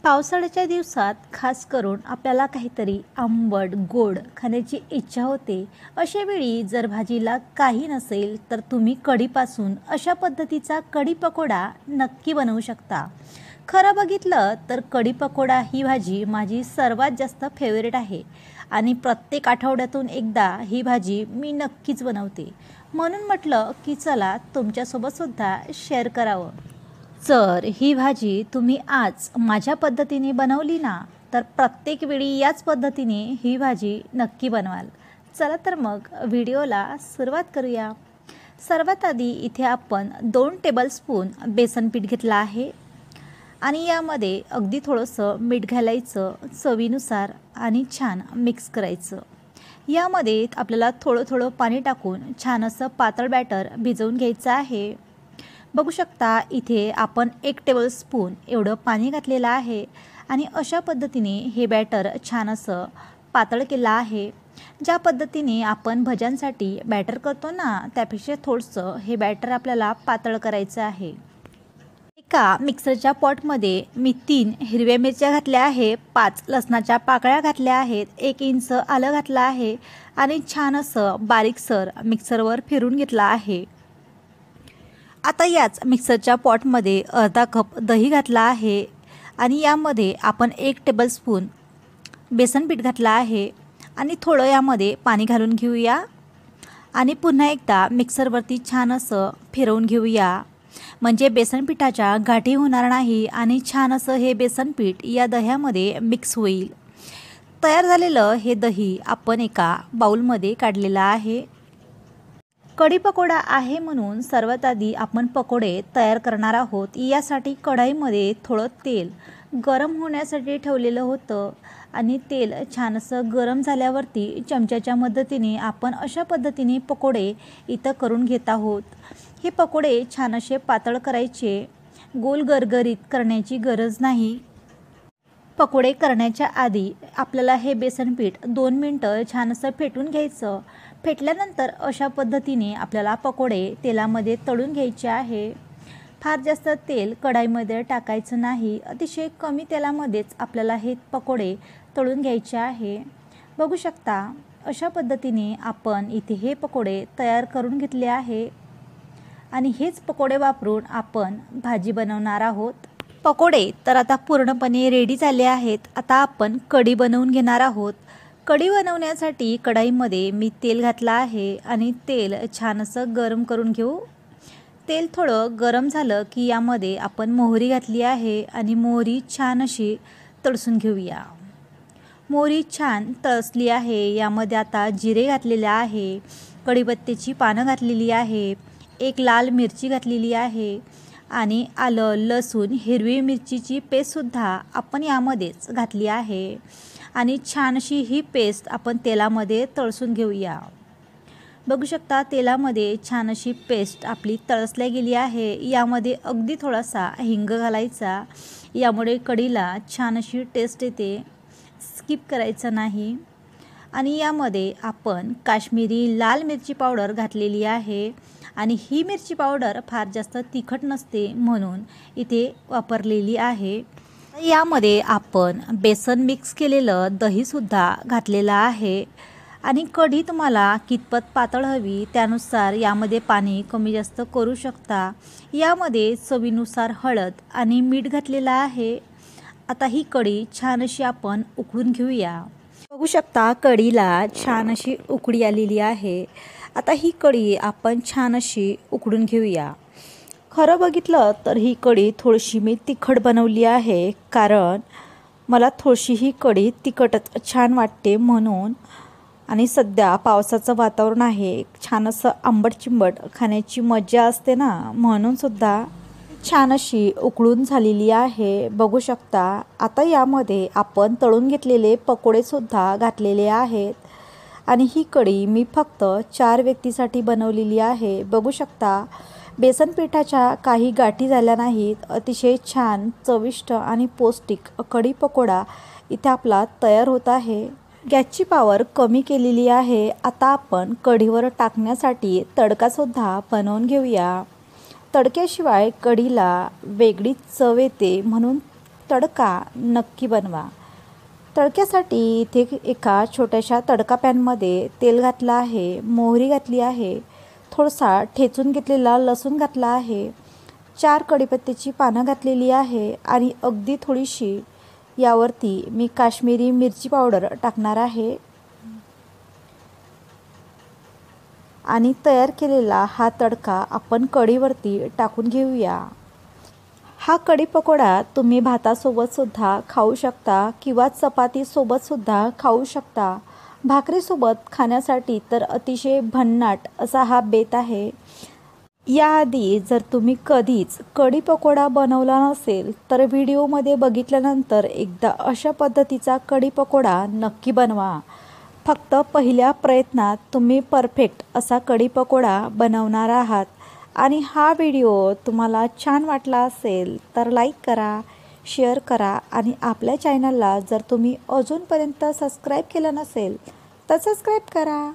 पावसाळ्याच्या दिवसात खास करून आपल्याला काहीतरी आंबट गोड खाण्याची इच्छा होते। अशा वेळी जर भाजीला काही नसेल तर तुम्ही कढीपासून अशा पद्धतीचा कढी पकोडा नक्की बनवू शकता। खरं बघितलं तर कढी पकोडा ही भाजी माझी सर्वात जास्त फेवरेट आहे आणि प्रत्येक आठवड्यातून एकदा ही भाजी मी नक्कीच बनवते। म्हणून म्हटलं की चला तुमच्यासोबत सुद्धा शेअर करावं। जर ही भाजी तुम्ही आज माझ्या पद्धतीने बनवली ना तर प्रत्येक वेळी याच पद्धतीने ही भाजी नक्की बनवाल। चला तर मग व्हिडिओला सुरुवात करूया। सर्वात आधी इथे आपण 2 टेबलस्पून बेसन पीठ घेतलं आहे आणि यामध्ये अगदी थोडंसं मीठ घालायचं चवीनुसार आणि छान मिक्स करायचं। यामध्ये आपल्याला थोडं थोडं पाणी टाकून छान असं पातळ बॅटर भिजवून घ्यायचं आहे। बघू शकता इथे आपण 1 टेबलस्पून एवढं पाणी घातलेलं आहे आणि अशा पद्धतीने हे बॅटर छान असं पातळ केलं आहे। ज्या पद्धतीने आपण भज्यांसाठी बॅटर करतो ना त्यापेक्षा थोडंसं हे बॅटर आपल्याला पातळ करायचं आहे। एका मिक्सरच्या पॉटमध्ये मी 3 हिरव्या मिरच्या घातल्या आहे, 5 लसणाच्या पाकळ्या घातल्या आहेत, 1 इंच आलं घातलं आहे आणि छान असं बारीकसर मिक्सरवर फिरून घेतलं आहे। आता याच मिक्सरच्या पॉटमध्ये अर्धा कप दही घातला आहे आणि यामध्ये आपण 1 टेबलस्पून बेसन पीठ घातलं आहे आणि थोडं यामध्ये पाणी घालून घेऊया आणि पुन्हा एकदा मिक्सरवरती छान असं फिरवून घेऊया, म्हणजे बेसन पिठाच्या गाठी होणार नाही आणि छान असं हे बेसन पीठ या दह्यामध्ये मिक्स होईल। तयार झालेलं हे दही आपण एका बाउलमध्ये काढलेलं आहे। कढी पकोडा आहे म्हणून सर्वात आधी आपण पकोडे तयार करणार आहोत। यासाठी कढईमध्ये थोडं तेल गरम होण्यासाठी ठेवलेलं होतं आणि तेल छान असं गरम झाल्यावरती चमच्याच्या मदतीने आपण अशा पद्धतीने पकोडे इथं करून घेत आहोत। हे पकोडे छान असे पातळ करायचे, गोल गरगरीत करण्याची गरज नाही। पकोडे करण्याच्या आधी आपल्याला हे बेसन पीठ 2 मिनटं छान असं फेटून घ्यायचं। फेटल्यानंतर अशा पद्धतीने आपल्याला पकोडे तेलामध्ये तळून घ्यायचे आहे। फार जास्त तेल कढईमध्ये टाकायचं नाही, अतिशय कमी तेलामध्येच आपल्याला हे पकोडे तळून घ्यायचे आहे। बघू शकता अशा पद्धतीने आपण इथे हे पकोडे तयार करून घेतले आहे आणि हेच पकोडे वापरून आपण भाजी बनवणार आहोत। पकोडे तर आता पूर्णपणे रेडी झाले आहेत। आता आपण कढी बनवून घेणार आहोत। कढी बनवण्यासाठी कढईमध्ये मी तेल घातलं आहे आणि तेल छान असं गरम करून घेऊ। तेल थोडं गरम झालं की यामध्ये आपण मोहरी घातली आहे आणि मोहरी छान अशी तळसून घेऊया। मोहरी छान तळसली आहे, यामध्ये आता जिरे घातलेले आहे, कढीपत्त्याची पानं घातलेली आहे, 1 लाल मिरची घातलेली आहे आणि आलं लसूण हिरवी मिरचीची पेस्टसुद्धा आपण यामध्येच घातली आहे आणि छान अशी ही पेस्ट आपण तेलामध्ये तळसून घेऊया। बघू शकता तेलामध्ये छान अशी पेस्ट आपली तळसल्या गेली आहे। यामध्ये अगदी थोडासा हिंग घालायचा, यामुळे कढीला छान अशी टेस्ट येते, स्किप करायचं नाही। आणि यामध्ये आपण काश्मीरी लाल मिरची पावडर घातलेली आहे आणि ही मिरची पावडर फार जास्त तिखट नसते म्हणून इथे वापरलेली आहे। यामध्ये आपण बेसन मिक्स केलेलं दहीसुद्धा घातलेलं आहे आणि कढी तुम्हाला कितपत पातळ हवी त्यानुसार यामध्ये पाणी कमी जास्त करू शकता। यामध्ये चवीनुसार हळद आणि मीठ घातलेलं आहे। आता ही कढी छान अशी आपण उकळून घेऊया। बघू शकता कढीला छान अशी उकळी आलेली आहे। आता ही कढी आपण छान अशी उकळून घेऊया। खरं बघितलं तर ही कढी थोडीशी मी तिखट बनवली आहे, कारण मला थोडीशी ही कढी तिखटच छान वाटते म्हणून। आणि सध्या पावसाचं वातावरण आहे, छान असं आंबट चिंबट खाण्याची मजा असते ना, म्हणून सुद्धा छान अशी उकळून झालेली आहे। बघू शकता आता यामध्ये आपण तळून घेतलेले पकोडेसुद्धा घातलेले आहेत आणि ही कढी मी फक्त 4 व्यक्तीसाठी बनवलेली आहे। बघू शकता बेसन पिठाच्या काही गाठी झाल्या नाहीत। अतिशय छान चविष्ट आणि पौष्टिक कढी पकोडा इथे आपला तयार होत आहे। गॅसची पॉवर कमी केलेली आहे। आता आपण कढीवर टाकण्यासाठी तडकासुद्धा बनवून घेऊया। तडक्याशिवाय कढीला वेगळीच चव येते म्हणून तडका नक्की बनवा। तडक्यासाठी इथे एका छोट्याशा तडका पॅनमध्ये तेल घातलं आहे, मोहरी घातली आहे, थोडासा ठेचून घेतलेला लसूण घातला आहे, 4 कढीपत्त्याची पानं घातलेली आहे आणि अगदी थोडीशी यावरती मी काश्मीरी मिरची पावडर टाकणार आहे आणि तयार केलेला हा तडका आपण कढीवरती टाकून घेऊया। हा कढी पकोडा तुम्ही भातासोबतसुद्धा खाऊ शकता किंवा चपातीसोबतसुद्धा खाऊ शकता। भाकरीसोबत खाण्यासाठी तर अतिशय भन्नाट असा हा बेत आहे। याआधी जर तुम्ही कधीच कढी पकोडा बनवला नसेल तर व्हिडिओमध्ये बघितल्यानंतर एकदा अशा पद्धतीचा कढी पकोडा नक्की बनवा। फक्त पहिल्या प्रयत्नात तुम्ही परफेक्ट असा कढी पकोडा बनवणार आहात। आणि हा व्हिडिओ तुम्हाला छान वाटला असेल तर लाईक करा, शेअर करा आणि आपल्या चॅनलला जर तुम्ही अजूनपर्यंत सबस्क्राईब केलं नसेल तर सबस्क्राईब करा।